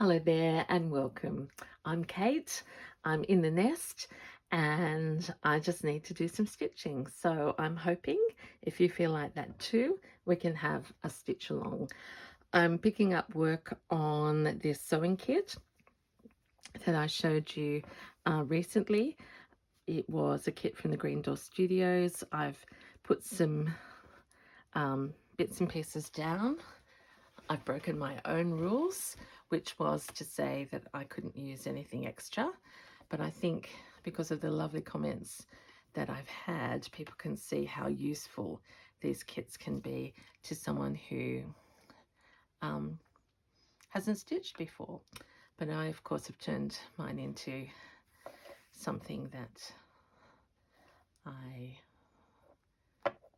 Hello there and welcome. I'm Kate. I'm in the nest and I just need to do some stitching. So I'm hoping if you feel like that too, we can have a stitch along. I'm picking up work on this sewing kit that I showed you recently. It was a kit from the Green Door Studios. I've put some bits and pieces down. I've broken my own rules, which was to say that I couldn't use anything extra. But I think because of the lovely comments that I've had, people can see how useful these kits can be to someone who hasn't stitched before. But I, of course, have turned mine into something that I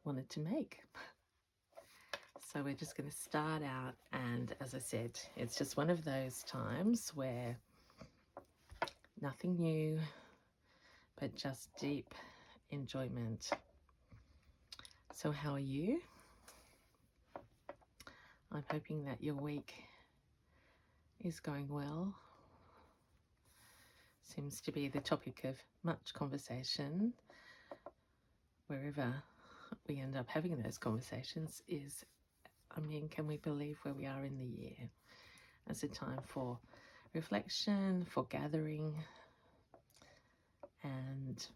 wanted to make. So we're just going to start out, and as I said, it's just one of those times where nothing new, but just deep enjoyment. So how are you? I'm hoping that your week is going well. Seems to be the topic of much conversation wherever we end up having those conversations is, can we believe where we are in the year? As a time for reflection, for gathering, and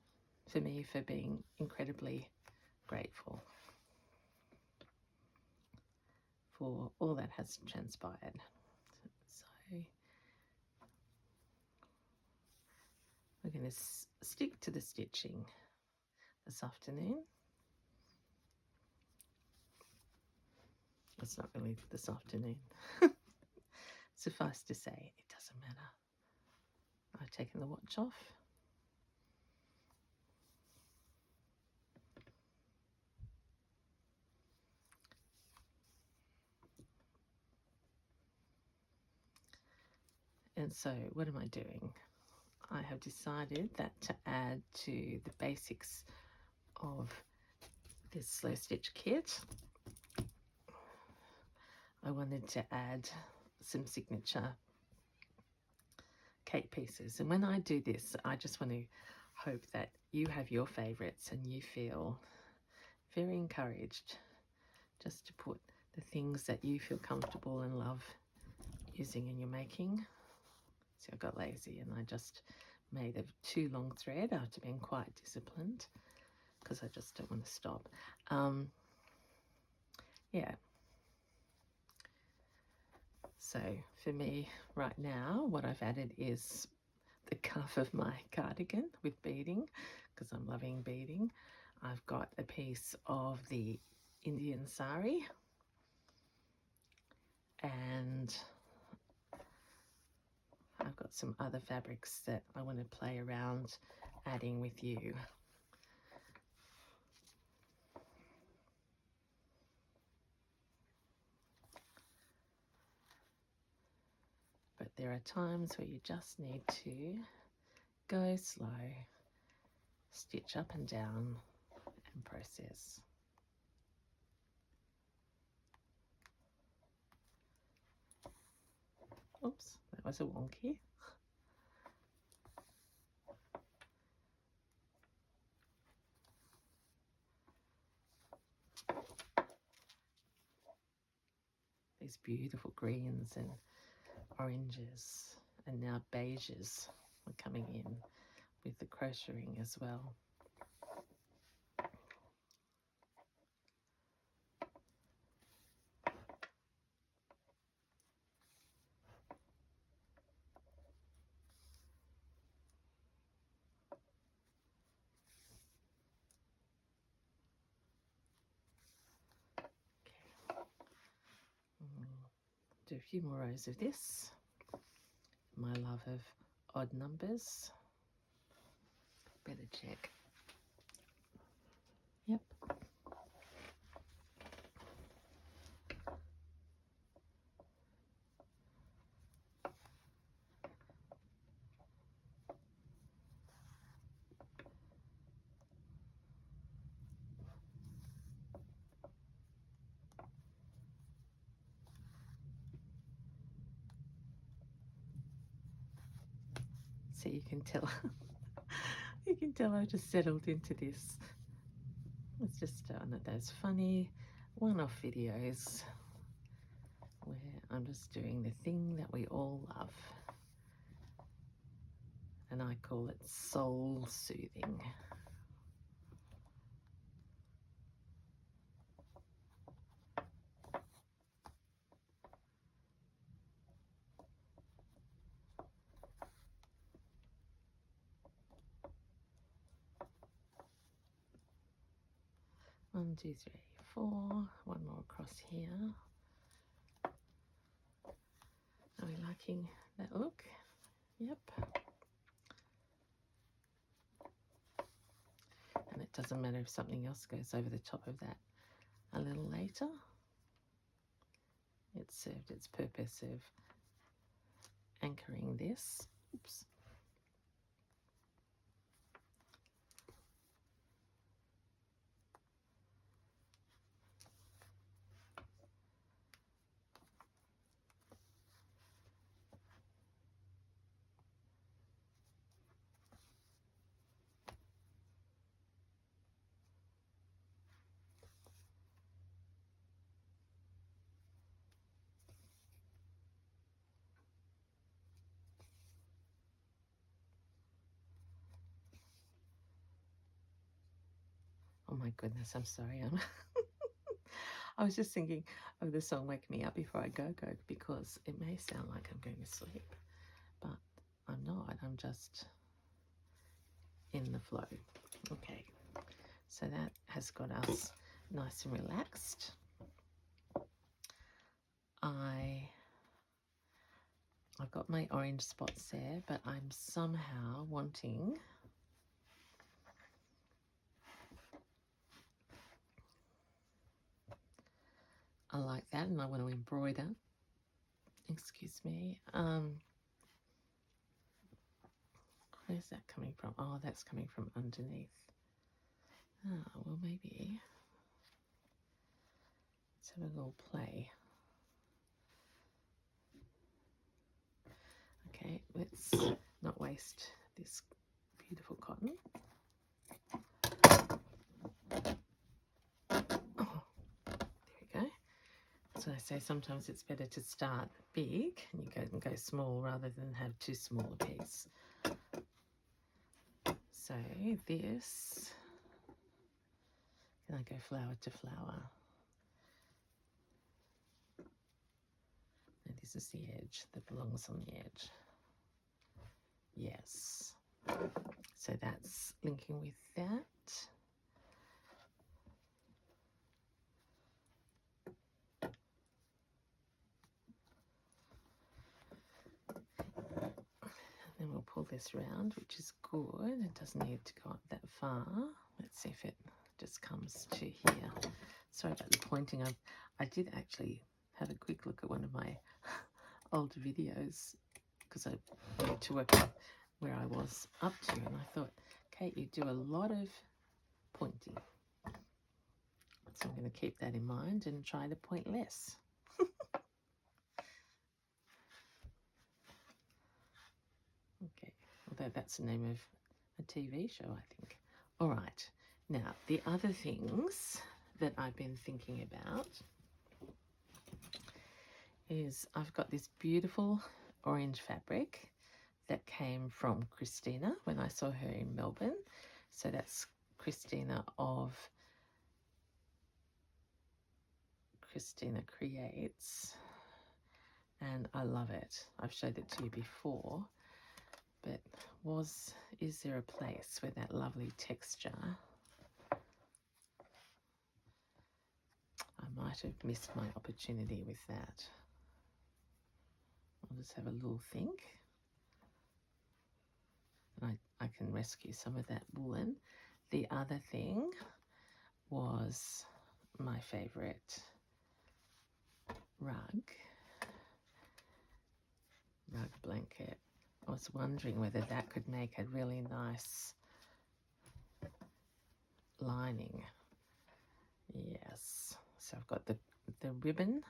for me, for being incredibly grateful for all that has transpired. So we're going to stick to the stitching this afternoon. It's not really this afternoon. Suffice to say, it doesn't matter. I've taken the watch off. And so what am I doing? I have decided that to add to the basics of this slow stitch kit, I wanted to add some signature cake pieces. And when I do this, I just want to hope that you have your favorites and you feel very encouraged just to put the things that you feel comfortable and love using in your making. So I got lazy and I just made a too long thread after being quite disciplined because I just don't want to stop. Yeah. So for me right now, what I've added is the cuff of my cardigan with beading because I'm loving beading. I've got a piece of the Indian sari and I've got some other fabrics that I want to play around adding with you. But there are times where you just need to go slow, stitch up and down and process. Oops, that was a wonky. These beautiful greens and oranges and now beiges are coming in with the crocheting as well. Do a few more rows of this. My love of odd numbers. Better check. Yep. So you can tell, you can tell I just settled into this. It's just one of those funny one-off videos where I'm just doing the thing that we all love. And I call it soul soothing. One, two, three, four. One more across here. Are we liking that look? Yep. And it doesn't matter if something else goes over the top of that a little later. It served its purpose of anchoring this. Oops. Oh my goodness, I'm sorry. I was just thinking of the song Wake Me Up Before I Go Go, because it may sound like I'm going to sleep, but I'm not. I'm just in the flow. Okay, so that has got us nice and relaxed. I've got my orange spots there, but I'm somehow wanting I like that, and I want to embroider. Excuse me. Where's that coming from? Oh, that's coming from underneath. Oh, well, maybe let's have a little play. Okay, let's not waste this beautiful cotton. Oh, there we go. So I say sometimes it's better to start big and you go small rather than have too small a piece. So this, and I go flower to flower. And this is the edge that belongs on the edge. Yes. So that's linking with that. Then we'll pull this round, which is good. It doesn't need to go up that far. Let's see if it just comes to here. Sorry about the pointing. I did actually have a quick look at one of my old videos because I wanted to work out where I was up to, and I thought, Kate, you do a lot of pointing. So I'm going to keep that in mind and try to point less. Okay, although that's the name of a TV show, I think. All right, now the other things that I've been thinking about is I've got this beautiful orange fabric that came from Christina when I saw her in Melbourne. So that's Christina of Christina Creates, and I love it. I've showed it to you before, but is there a place where that lovely texture, I might have missed my opportunity with that. I'll just have a little think. And I can rescue some of that woolen. The other thing was my favorite rug blanket. I was wondering whether that could make a really nice lining. Yes, so I've got the ribbon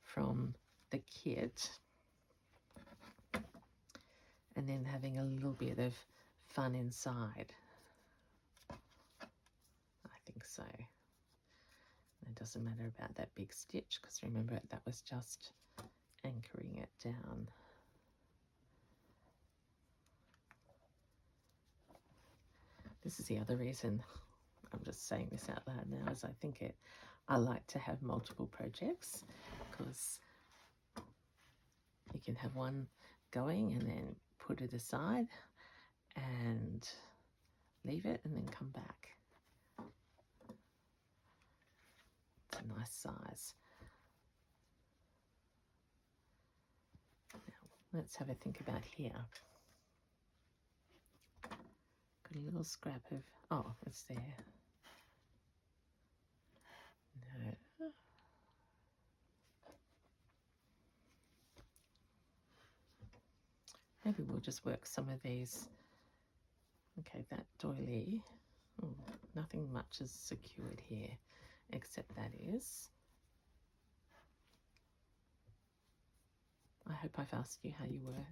from the kit, and and then having a little bit of fun inside. I think so. It doesn't matter about that big stitch, because remember that was just anchoring it down. This is the other reason I'm just saying this out loud now, is I like to have multiple projects, because you can have one going and then put it aside and leave it and then come back. It's a nice size. Now, let's have a think about here. Got a little scrap of, oh, it's there. No. Maybe we'll just work some of these. Okay, that doily, nothing much is secured here, except that is. I hope I've asked you how you were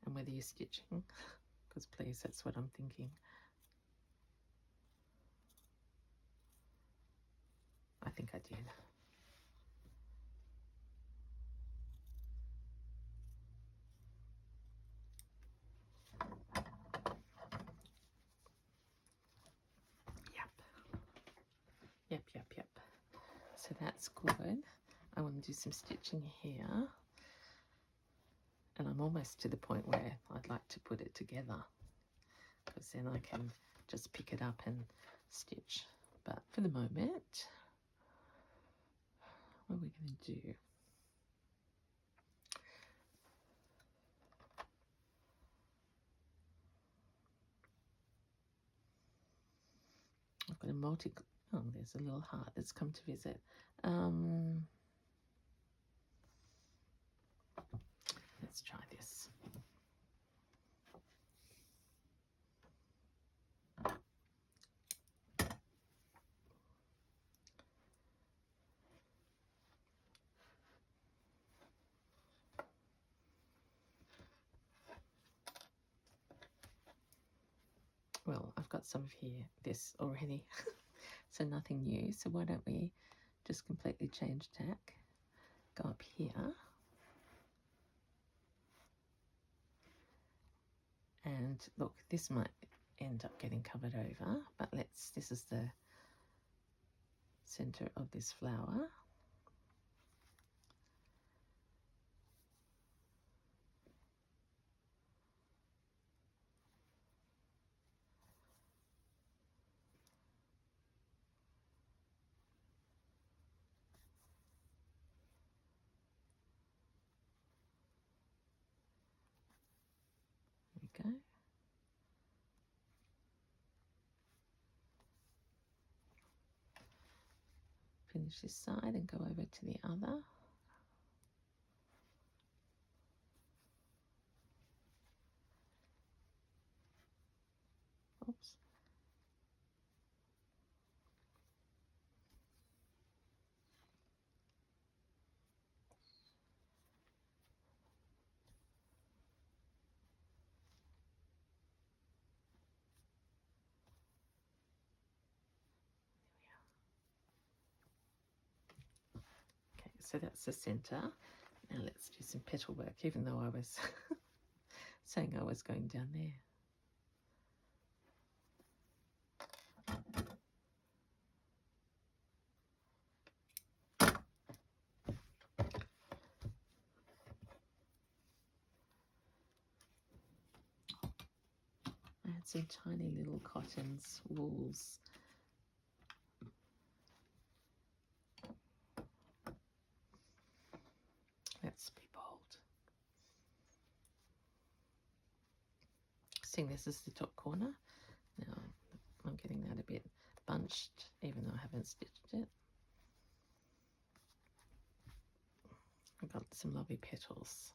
and whether you're stitching, because please, that's what I'm thinking. I think I did. Yep. So that's good. I want to do some stitching here. And I'm almost to the point where I'd like to put it together, because then I can just pick it up and stitch. But for the moment, what are we going to do? I've got a oh, there's a little heart that's come to visit. Let's try this. Well, I've got some of this already, so nothing new. So why don't we just completely change tack, go up here, and look, this might end up getting covered over, but this is the center of this flower. There we go. Finish this side and go over to the other. Oops. Okay, so that's the center. Now let's do some petal work, even though I was saying I was going down there. I had some tiny little cottons, wools. Let's be bold. Seeing this is the top corner. Now I'm getting that a bit bunched, even though I haven't stitched it. I've got some lovely petals.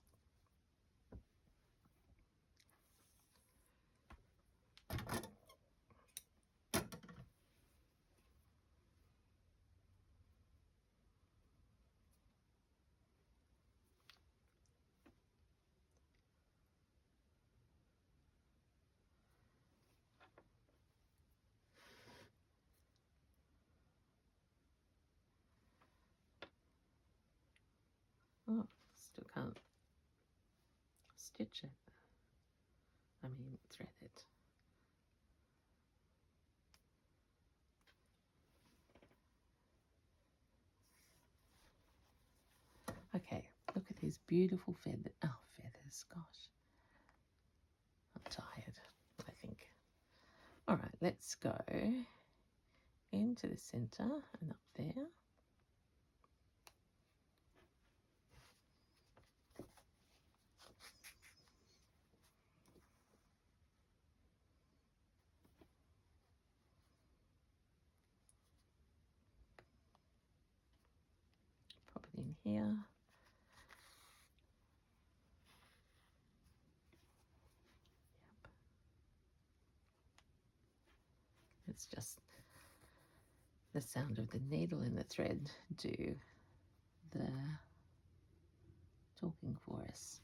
Oh, still can't stitch it. I mean, thread it. Okay, look at these beautiful feathers. Oh, feathers, gosh. I'm tired, I think. All right, let's go into the center and up there. Pop it in here. Yep. It's just the sound of the needle and the thread do the talking for us.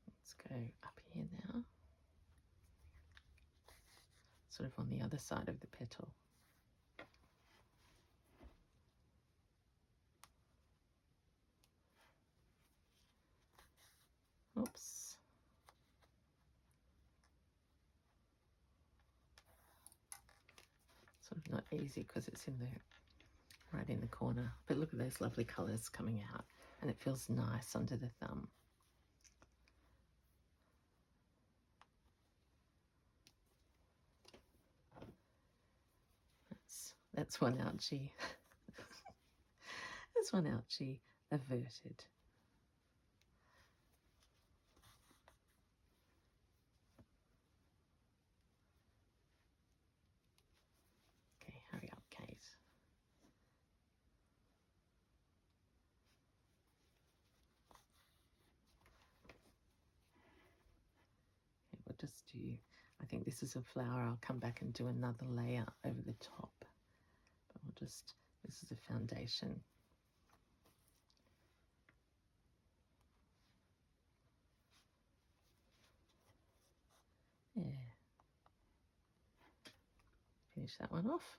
Let's go up here now, sort of on the other side of the petal. Oops. Sort of not easy because it's in the right in the corner. But look at those lovely colours coming out, and it feels nice under the thumb. That's one ouchie. That's one ouchie averted. Okay, hurry up, Kate. Okay, we'll just do, I think this is a flower. I'll come back and do another layer over the top. But we'll just, this is a foundation. Yeah. Finish that one off.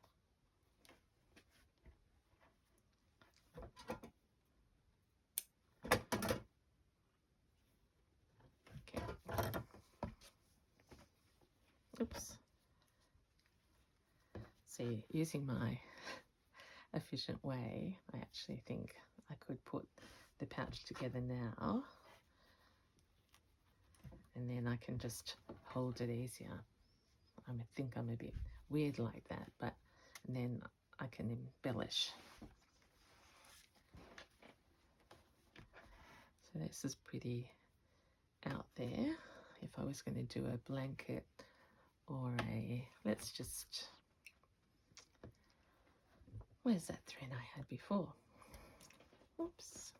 Okay. Oops. See, using my efficient way, I actually think I could put the pouch together now, and then I can just hold it easier. I think I'm a bit weird like that, but then I can embellish. So this is pretty out there. If I was going to do a blanket or a, let's just, where's that thread I had before? Oops.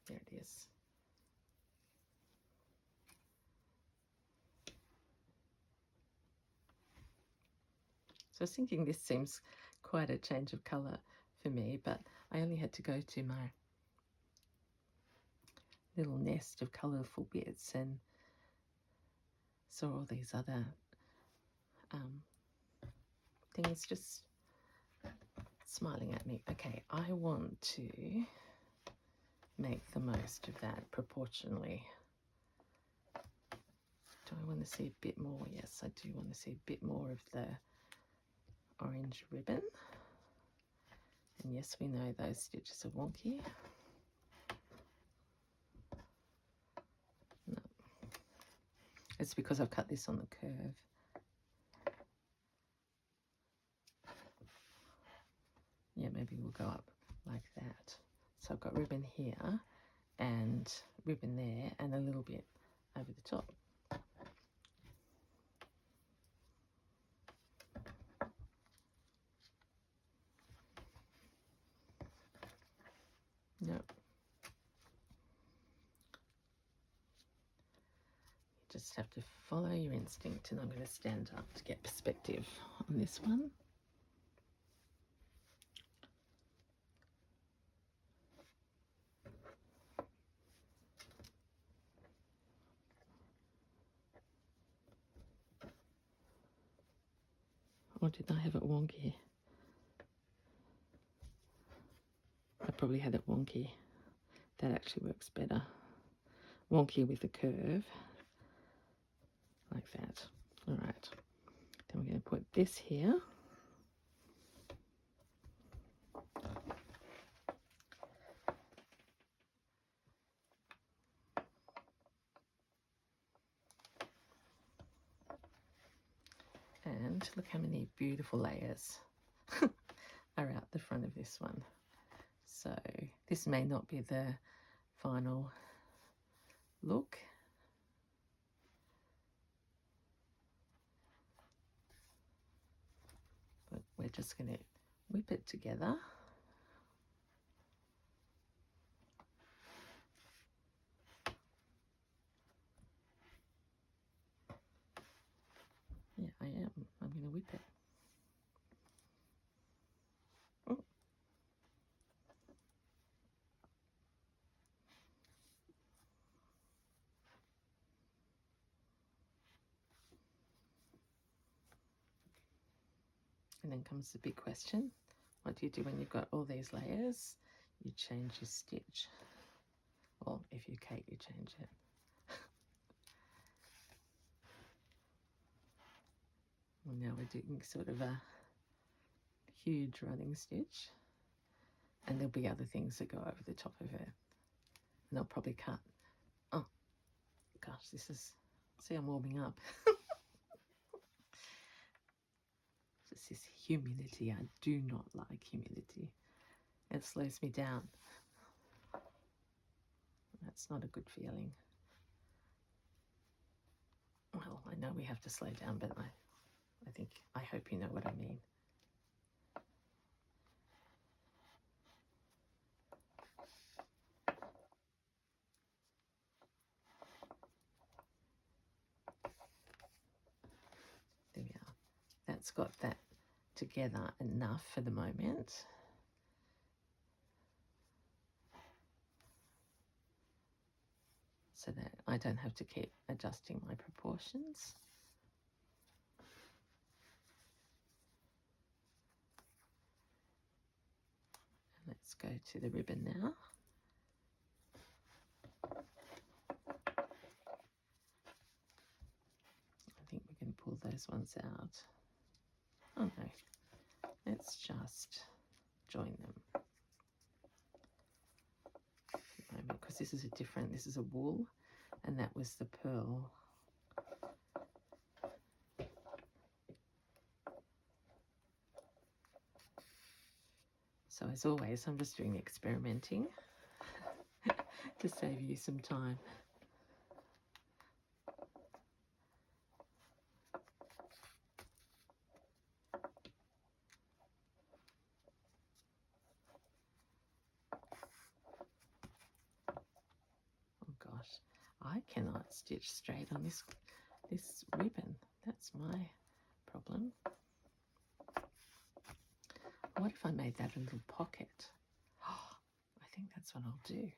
There it is. So I was thinking this seems quite a change of colour for me, but I only had to go to my little nest of colourful bits and saw all these other things just smiling at me. Okay, I want to make the most of that proportionally. Do I want to see a bit more? Yes, I do want to see a bit more of the orange ribbon. And yes, we know those stitches are wonky. No. It's because I've cut this on the curve. Yeah, maybe we'll go up like that. So I've got ribbon here and ribbon there and a little bit over the top. Nope. You just have to follow your instinct, and I'm going to stand up to get perspective on this one. Or did I have it wonky? I probably had it wonky. That actually works better. Wonky with a curve, like that. All right. Then we're going to put this here. And look how many beautiful layers are out the front of this one. So this may not be the final look, but we're just going to whip it together. Yeah, I am. I'm going to whip it. Oh. And then comes the big question. What do you do when you've got all these layers? You change your stitch. Or if you're Kate, you change it. Well, now we're doing sort of a huge running stitch. And there'll be other things that go over the top of it. And they'll probably cut. Oh, gosh, this is... See, I'm warming up. Just this humidity. I do not like humidity. It slows me down. That's not a good feeling. Well, I know we have to slow down, but I hope you know what I mean. There we are. That's got that together enough for the moment. So that I don't have to keep adjusting my proportions. And let's go to the ribbon now. I think we can pull those ones out. Oh no, let's just join them. Because this is this is a wool, and that was the pearl. So as always, I'm just doing experimenting to save you some time. Oh gosh, I cannot stitch straight on this ribbon. That's my problem. What if I made that a little pocket? Oh, I think that's what I'll do.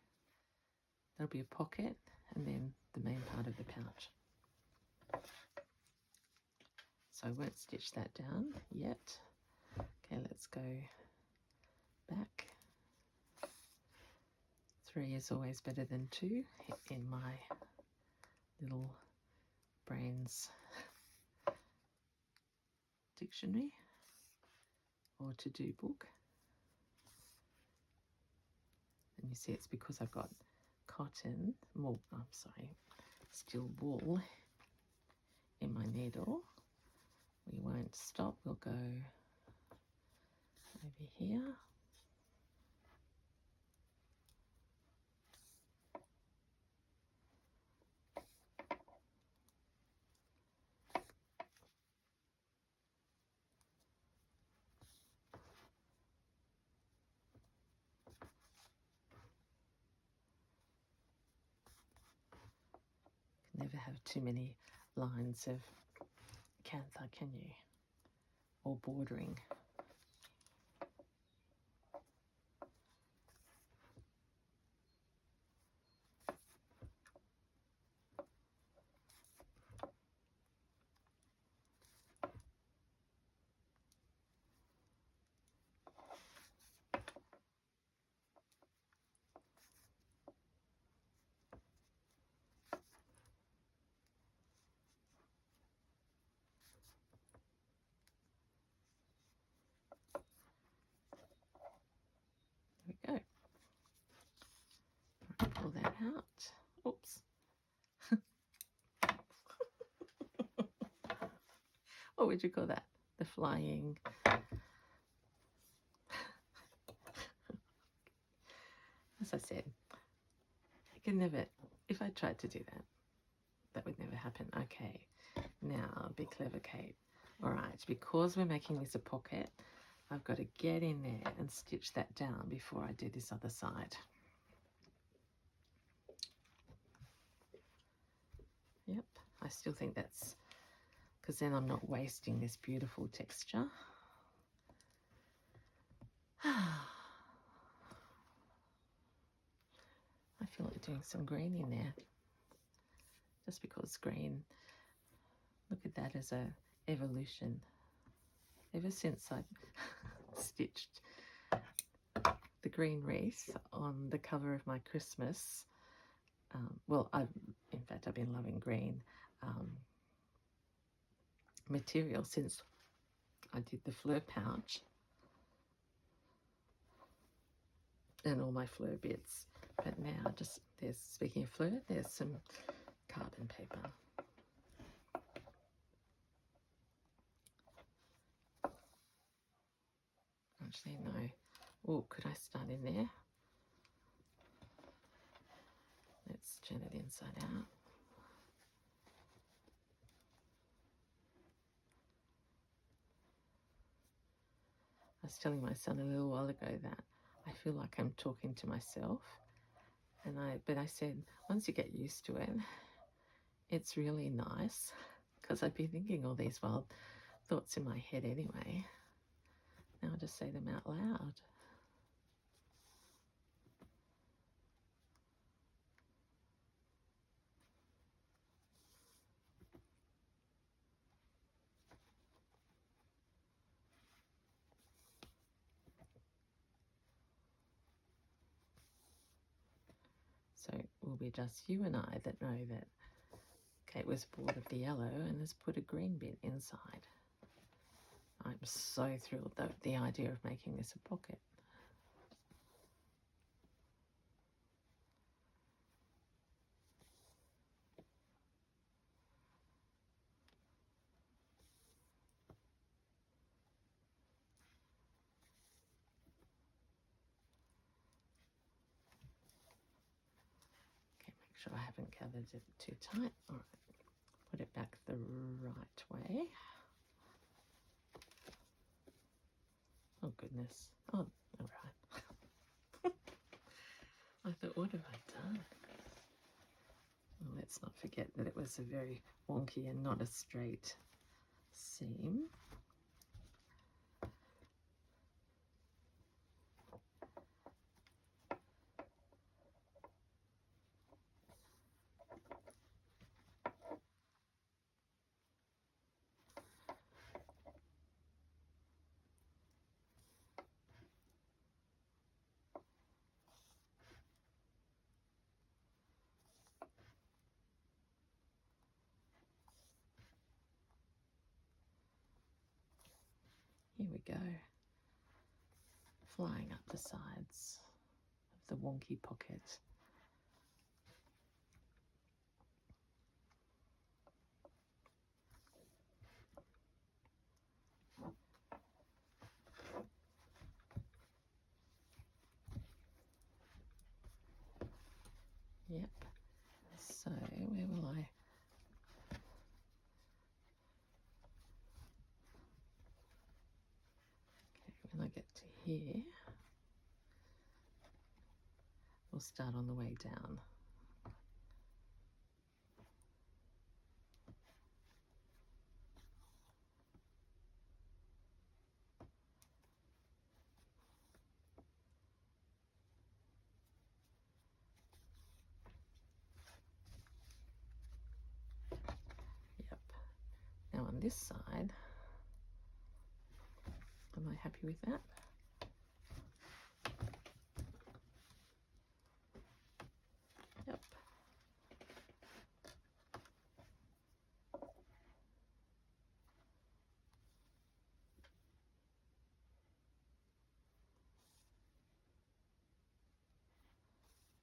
There'll be a pocket and then the main part of the pouch. So I won't stitch that down yet. Okay, let's go back. 3 is always better than 2 in my little brains dictionary or to-do book. And you see it's because I've got cotton, still wool in my needle. We won't stop, we'll go over here. have too many lines of cantha, can you? Or bordering. There we go. Pull that out. Oops. What would you call that? The flying. As I said, I can never, if I tried to do that, that would never happen. Okay, now be clever, Kate. All right, because we're making this a pocket, I've got to get in there and stitch that down before I do this other side. Yep, I still think that's, because then I'm not wasting this beautiful texture. I feel like doing some green in there, just because green, look at that as a evolution. Ever since I stitched the green wreath on the cover of my Christmas, well, in fact, I've been loving green material since I did the fleur pouch and all my fleur bits. But now, just there's, speaking of fleur, there's some carbon paper. Actually, no. Oh, could I start in there? Let's turn it inside out. I was telling my son a little while ago that I feel like I'm talking to myself, but I said once you get used to it, it's really nice, because I'd be thinking all these wild thoughts in my head anyway. Now I'll just say them out loud. So it will be just you and I that know that Kate was bored of the yellow and has put a green bit inside. I'm so thrilled though, the idea of making this a pocket. Okay, make sure I haven't gathered it too tight. All right, put it back the right way. Oh goodness. Oh, all right. I thought, what have I done? Well, let's not forget that it was a very wonky and not a straight seam. Here we go, flying up the sides of the wonky pocket. Yep, so where will I? Okay, when I get to here, we'll start on the way down. on this side. Am I happy with that? Yep.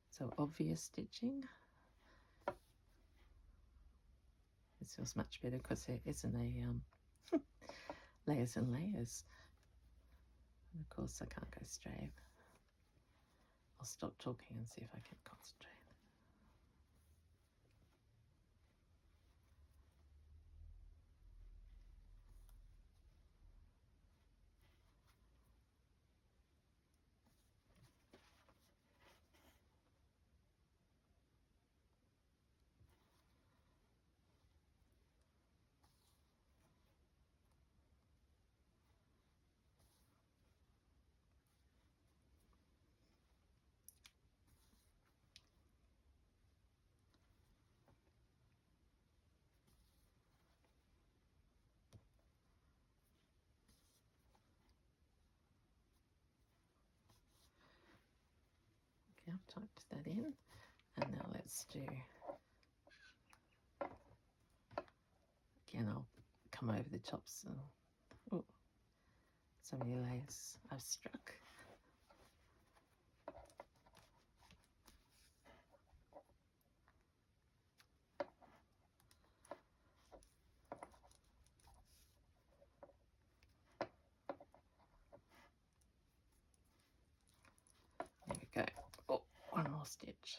So obvious stitching. This feels much better because there isn't a layers and layers. And of course I can't go straight. I'll stop talking and see if I can concentrate. Okay, I've typed that in, and now let's do, again I'll come over the tops and, oh, so many layers I've struck. There we go. Oh, one more stitch.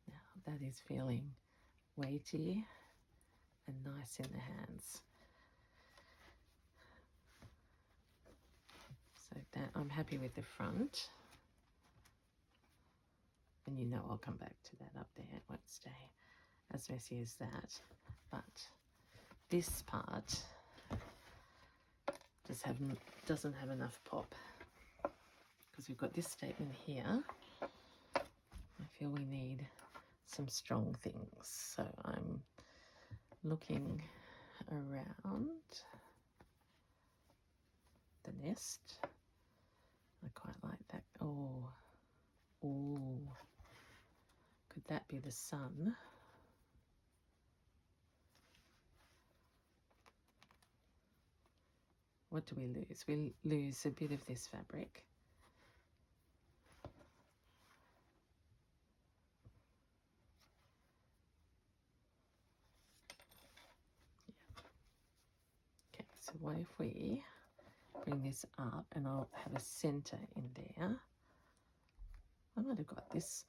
Now that is feeling weighty and nice in the hands. So that I'm happy with the front. And you know I'll come back to that up there. It won't stay as messy as that. But this part doesn't have enough pop. Because we've got this statement here. I feel we need some strong things. So I'm looking around the nest. I quite like that. Oh, could that be the sun? What do we lose? We lose a bit of this fabric. Okay, so what if we bring this up and I'll have a center in there. I might have got this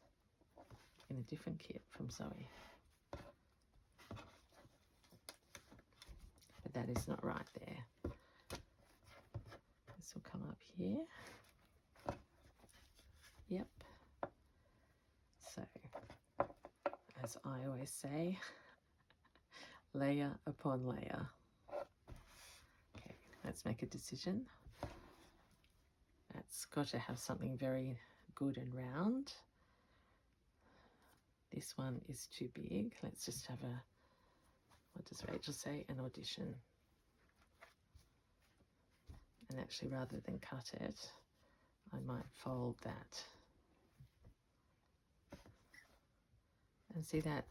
in a different kit from Zoe. But that is not right there. This will come up here. Yep. So, as I always say, layer upon layer. Okay, let's make a decision. That's got to have something very good and round. This one is too big. Let's just have a, what does Rachel say? An audition. And actually, rather than cut it, I might fold that. And see that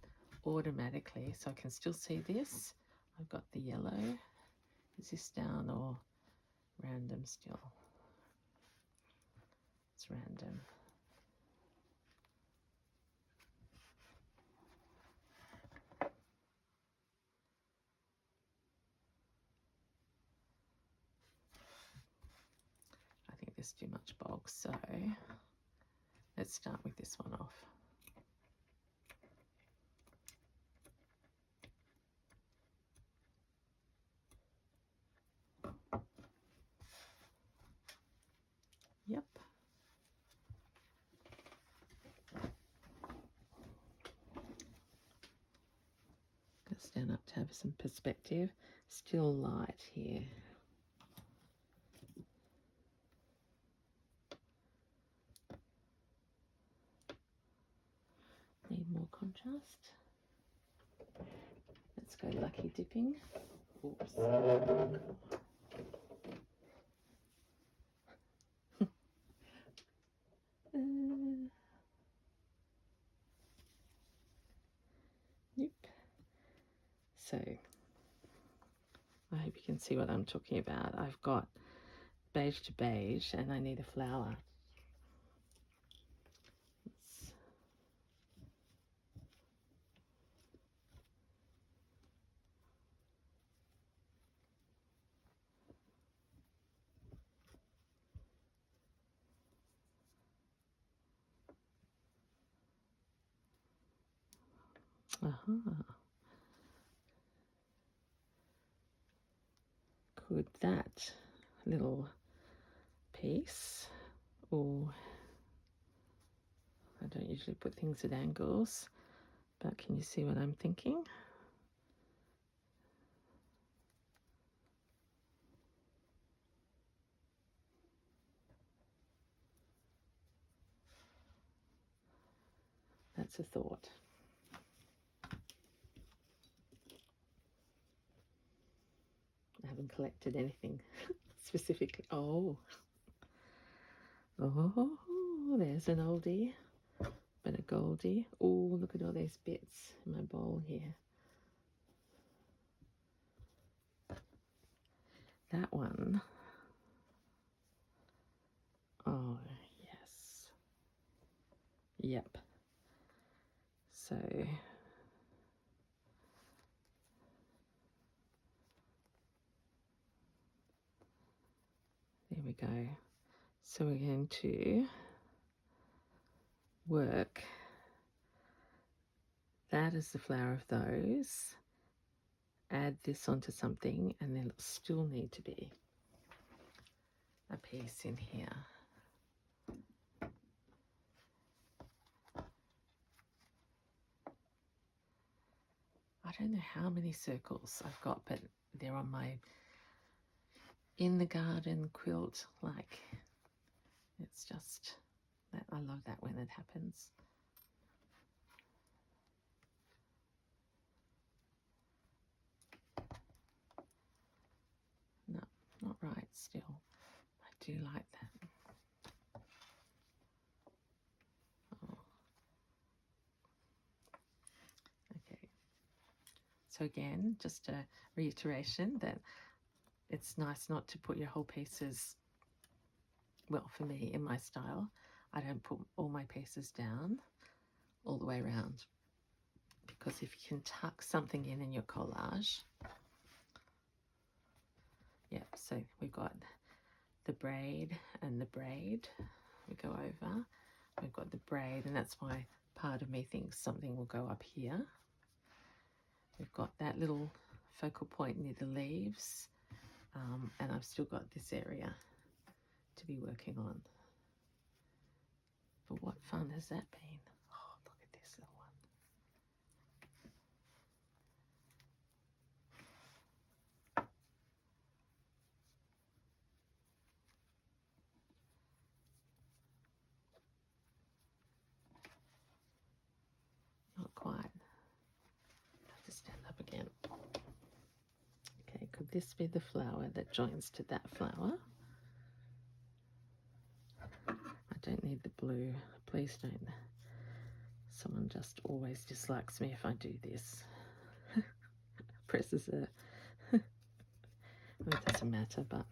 automatically, so I can still see this. I've got the yellow. Is this down or random still? It's random. I think there's too much bulk, so let's start with this one off. Yep. Gonna stand up to have some perspective. Still light here. contrast. Let's go lucky dipping. Oops. Yep. So I hope you can see what I'm talking about. I've got beige to beige and I need a flower. Could that little piece, or I don't usually put things at angles, but can you see what I'm thinking? That's a thought. I haven't collected anything specifically. Oh, there's an oldie, but a goldie. Oh, look at all these bits in my bowl here. That one. Oh, yes. Yep. So there we go. So we're going to work that as the flower of those, add this onto something, and then it'll still need to be a piece in here. I don't know how many circles I've got, but they're on my in the garden quilt. Like, it's just that I love that when it happens. No, not right still. I do like that. Oh. Okay. So again, just a reiteration that it's nice not to put your whole pieces, well, for me, in my style, I don't put all my pieces down all the way around, because if you can tuck something in your collage. Yep, so we've got the braid and the braid. We go over, we've got the braid, and that's why part of me thinks something will go up here. We've got that little focal point near the leaves, and I've still got this area to be working on. But what fun has that been? Oh, look at this little one. Not quite. I have to stand up again. Okay, could this be the flower that joins to that flower? I don't need the blue. Please don't. Someone just always dislikes me if I do this. Presses a... It doesn't matter, but...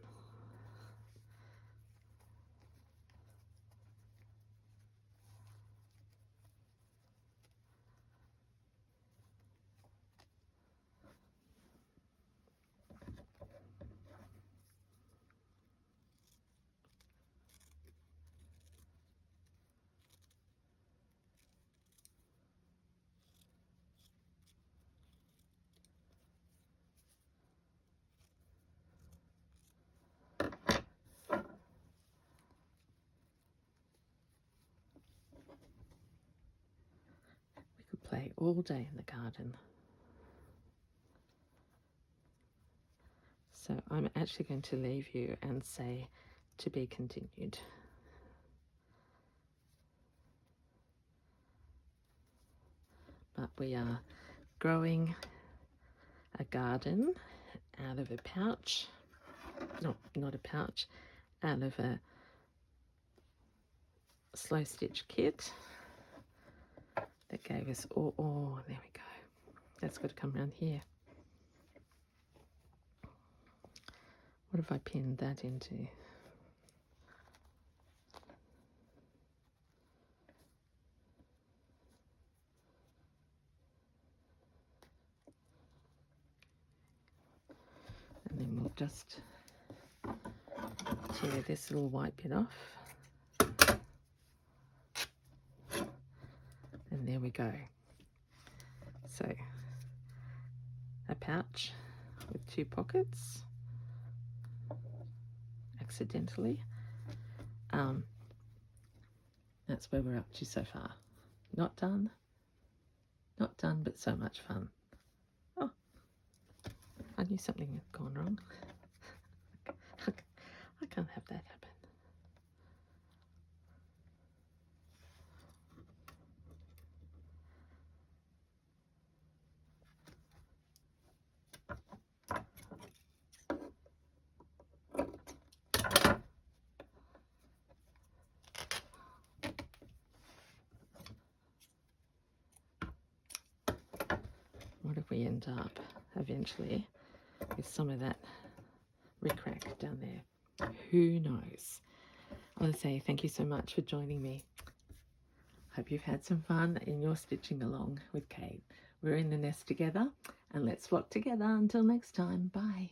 play all day in the garden. So I'm actually going to leave you and say to be continued. but we are growing a garden out of a pouch. No, not a pouch, out of a slow stitch kit that gave us oh, there we go. That's got to come around here. What if I pinned that into? And then we'll just tear this little white bit off. And there we go. So, a pouch with 2 pockets, accidentally. That's where we're up to so far. Not done, but so much fun. Oh, I knew something had gone wrong. I can't have that happen. What if we end up eventually with some of that rickrack down there? Who knows? I want to say thank you so much for joining me. Hope you've had some fun in your stitching along with Kate. We're in the nest together, and let's flock together. Until next time, bye.